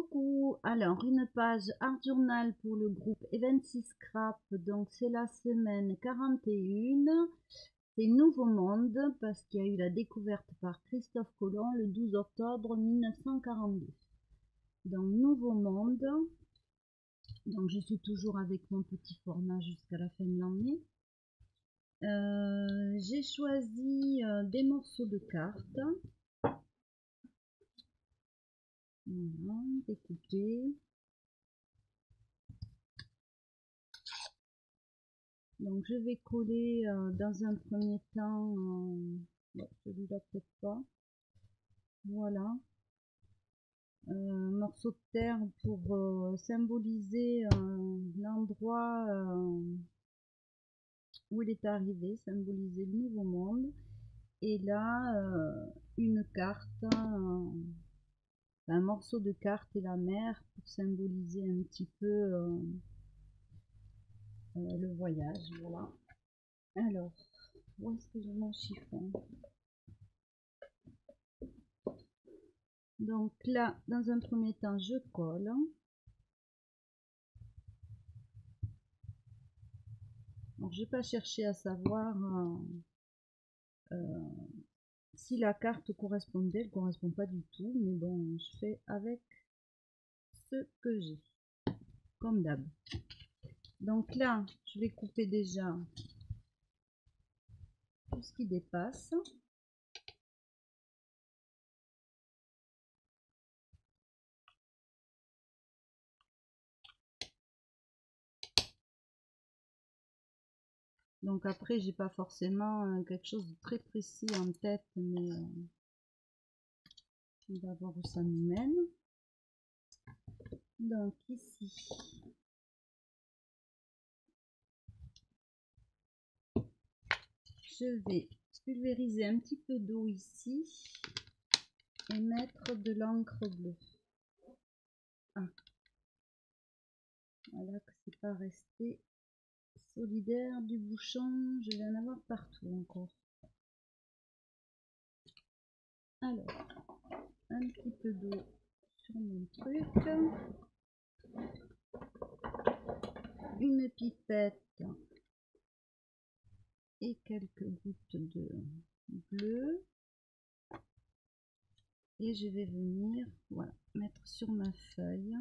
Coucou, alors une page Art Journal pour le groupe Eventsy Scrap, donc c'est la semaine 41, c'est Nouveau Monde parce qu'il y a eu la découverte par Christophe Colomb le 12 octobre 1942. Donc Nouveau Monde, donc je suis toujours avec mon petit format jusqu'à la fin de l'année. J'ai choisi des morceaux de cartes. Voilà, découpé. Donc je vais coller dans un premier temps, celui-là peut-être pas, voilà, un morceau de terre pour symboliser l'endroit où il est arrivé, symboliser le nouveau monde. Et là, une carte, un morceau de carte et la mer pour symboliser un petit peu le voyage, voilà. Alors, où est-ce que j'ai mon chiffon? Donc là, dans un premier temps, je colle. Donc, je vais pas chercher à savoir si la carte correspondait. Elle ne correspond pas du tout, mais bon, je fais avec ce que j'ai, comme d'hab. Donc là, je vais couper déjà tout ce qui dépasse. Donc après, j'ai pas forcément quelque chose de très précis en tête, mais on va voir où ça nous mène. Donc ici, je vais pulvériser un petit peu d'eau ici et mettre de l'encre bleue. Ah. Voilà que c'est pas resté solidaire du bouchon, je vais en avoir partout encore. Alors, un petit peu d'eau sur mon truc, une pipette et quelques gouttes de bleu, et je vais venir, voilà, mettre sur ma feuille.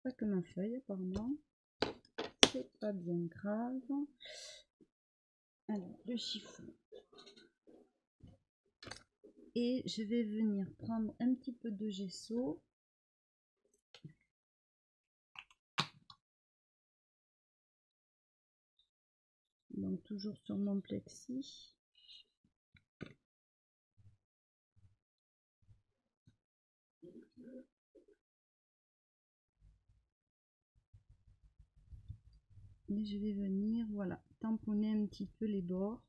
Pas que ma feuille apparemment, c'est pas bien grave. Alors, le chiffon. Et je vais venir prendre un petit peu de gesso. Donc toujours sur mon plexi. Et je vais venir, voilà, tamponner un petit peu les bords.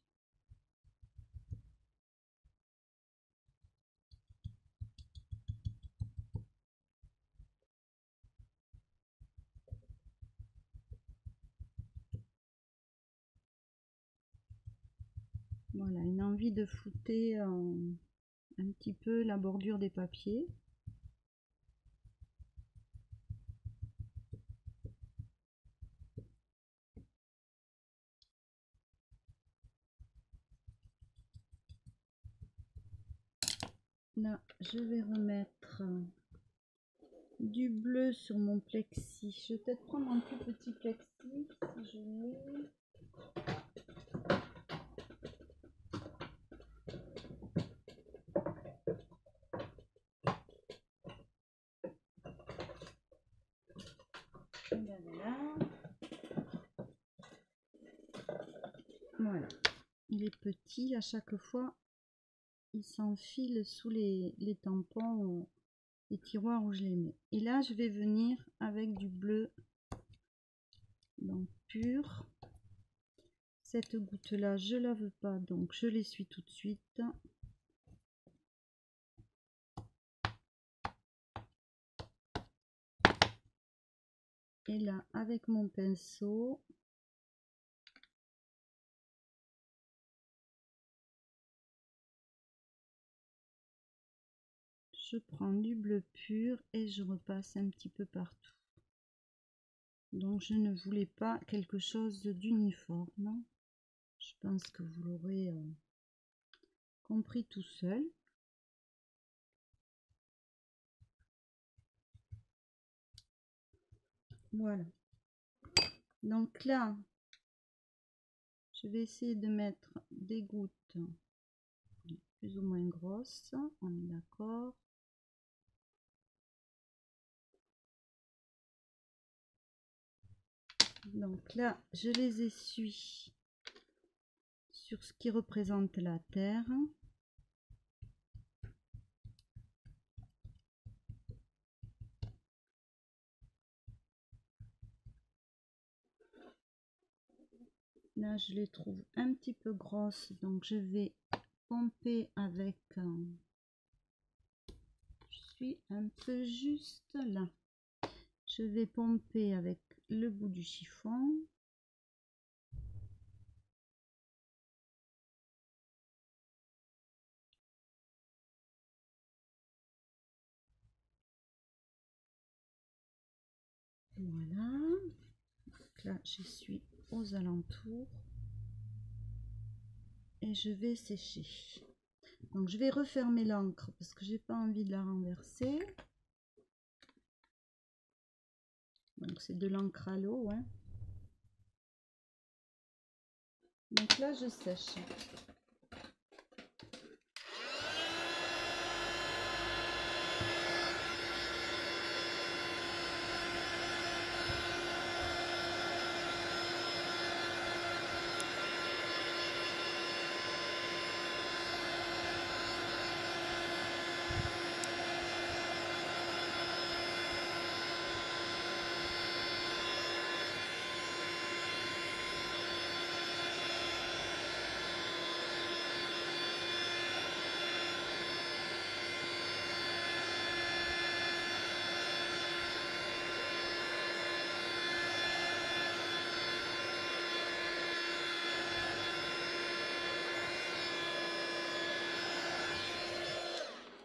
Voilà, une envie de flouter un petit peu la bordure des papiers. Là, je vais remettre du bleu sur mon plexi. Je vais peut-être prendre un plus petit plexi si je l'ai. Voilà, il est petit, à chaque fois il s'enfile sous les tampons, les tiroirs où je les mets. Et là je vais venir avec du bleu, donc pur. Cette goutte là je la veux pas, donc je l'essuie tout de suite. Et là avec mon pinceau, je prends du bleu pur et je repasse un petit peu partout. Donc je ne voulais pas quelque chose d'uniforme. Je pense que vous l'aurez compris tout seul. Voilà. Donc là, je vais essayer de mettre des gouttes plus ou moins grosses. On est d'accord. Donc là, je les essuie sur ce qui représente la terre. Là, je les trouve un petit peu grosses, donc je vais pomper avec... je suis un peu juste là. Je vais pomper avec le bout du chiffon. Voilà. Donc là, je suis aux alentours. Et je vais sécher. Donc je vais refermer l'encre parce que j'ai pas envie de la renverser. Donc c'est de l'encre à l'eau, hein. Donc là je sèche.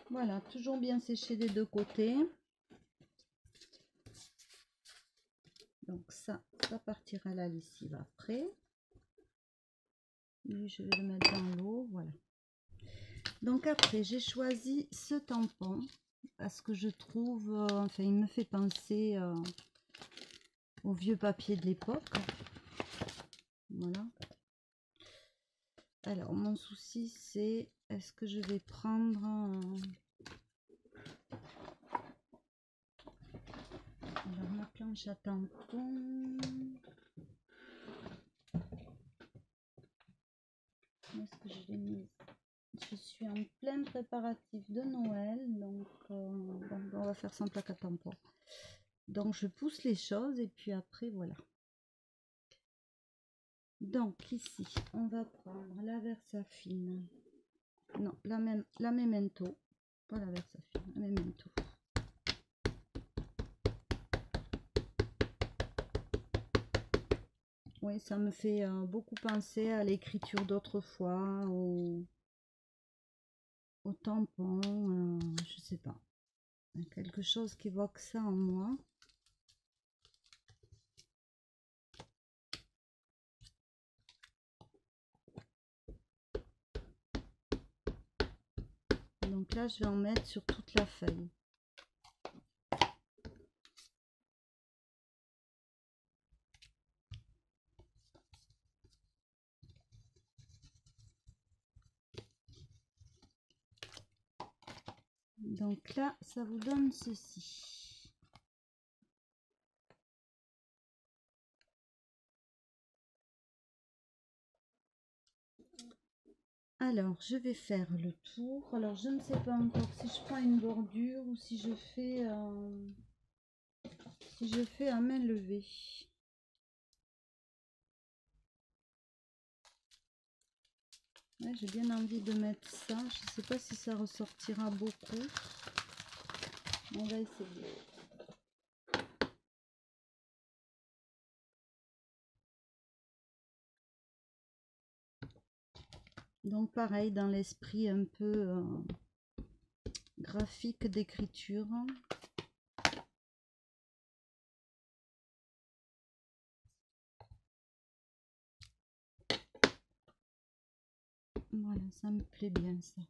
Voilà, toujours bien séché des deux côtés. Donc ça partira à la lessive après. Et je vais le mettre dans l'eau, voilà. Donc après, j'ai choisi ce tampon parce que je trouve, enfin, il me fait penser au vieux papier de l'époque. Voilà. Alors, mon souci, c'est est-ce que je vais prendre alors, ma planche à tampon. Où est-ce que je l'ai mise? Je suis en plein préparatif de Noël, donc bon, on va faire sans plaque à tampon. Donc, je pousse les choses et puis après, voilà. Donc, ici, on va prendre la Versafine. Non, la Memento. Pas la Versafine, la Memento. Oui, ça me fait beaucoup penser à l'écriture d'autrefois, au tampon, je sais pas. Quelque chose qui évoque ça en moi. Donc là, je vais en mettre sur toute la feuille. Donc là, ça vous donne ceci. Alors, je vais faire le tour. Alors, je ne sais pas encore si je prends une bordure ou si je fais à main levée. Ouais, j'ai bien envie de mettre ça. Je ne sais pas si ça ressortira beaucoup. On va essayer. Donc pareil, dans l'esprit un peu graphique d'écriture. Voilà, ça me plaît bien ça.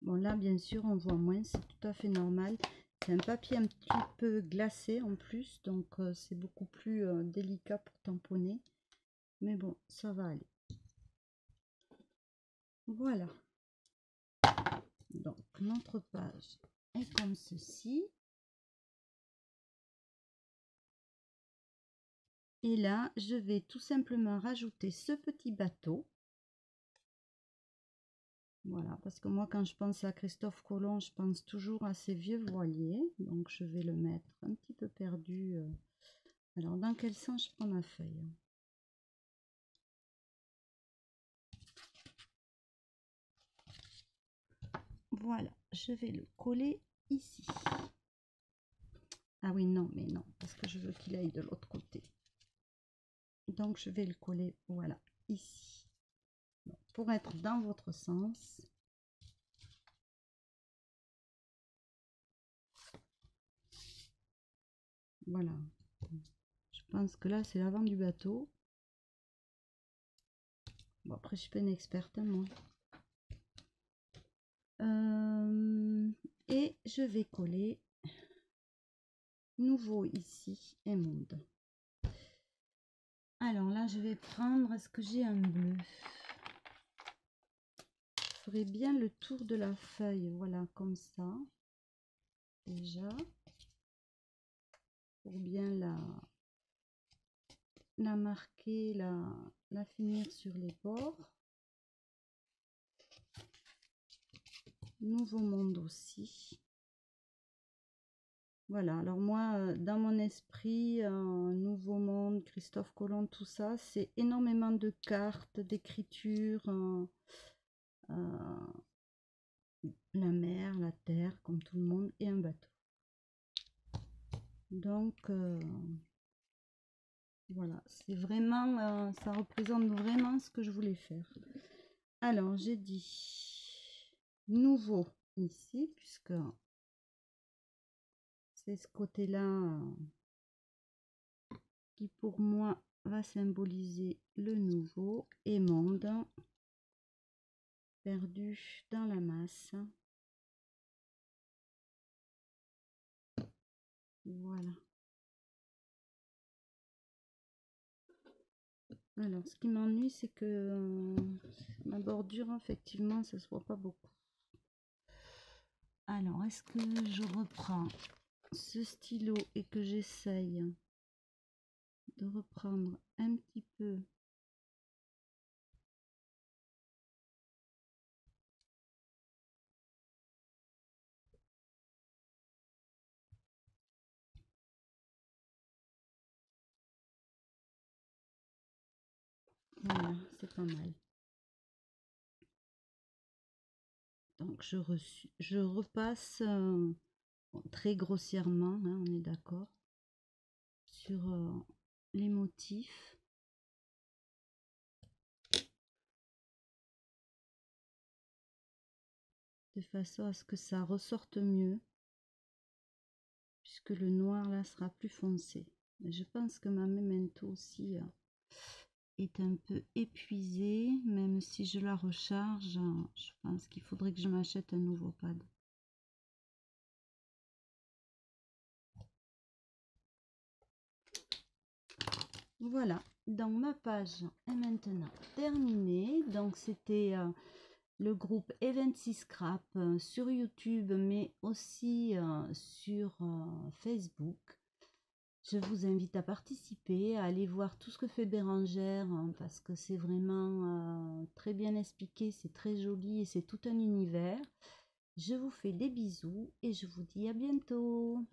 Bon là bien sûr on voit moins, c'est tout à fait normal. C'est un papier un petit peu glacé en plus, donc c'est beaucoup plus délicat pour tamponner. Mais bon, ça va aller. Voilà. Donc notre page est comme ceci. Et là, je vais tout simplement rajouter ce petit bateau. Voilà, parce que moi, quand je pense à Christophe Colomb, je pense toujours à ces vieux voiliers. Donc, je vais le mettre un petit peu perdu. Alors, dans quel sens je prends ma feuille? Voilà, je vais le coller ici. Ah oui, non, mais non, parce que je veux qu'il aille de l'autre côté. Donc, je vais le coller, voilà, ici. Donc, pour être dans votre sens. Voilà. Je pense que là, c'est l'avant du bateau. Bon, après, je suis pas une experte, moi. Et je vais coller nouveau ici et monde. Alors là, je vais prendre, est-ce que j'ai un bleu? Je ferai bien le tour de la feuille, voilà, comme ça. Déjà. Pour bien la marquer, la finir sur les bords. Nouveau monde aussi. Voilà, alors moi, dans mon esprit, Nouveau Monde, Christophe Colomb, tout ça, c'est énormément de cartes, d'écriture, la mer, la terre, comme tout le monde, et un bateau. Donc, voilà, c'est vraiment, ça représente vraiment ce que je voulais faire. Alors, j'ai dit nouveau ici, puisque c'est ce côté-là qui pour moi va symboliser le nouveau, et monde perdu dans la masse. Voilà. Alors, ce qui m'ennuie, c'est que ma bordure, effectivement, ça se voit pas beaucoup. Alors, est-ce que je reprends ce stylo et que j'essaye de reprendre un petit peu voilà, c'est pas mal. Donc je repasse très grossièrement, hein, on est d'accord, sur les motifs. De façon à ce que ça ressorte mieux, puisque le noir là sera plus foncé. Mais je pense que ma Memento aussi est un peu épuisée, même si je la recharge, je pense qu'il faudrait que je m'achète un nouveau pad. Voilà, donc ma page est maintenant terminée. Donc c'était le groupe Eventsy Scrap sur YouTube, mais aussi sur Facebook. Je vous invite à participer, à aller voir tout ce que fait Bérangère, hein, parce que c'est vraiment très bien expliqué, c'est très joli et c'est tout un univers. Je vous fais des bisous et je vous dis à bientôt.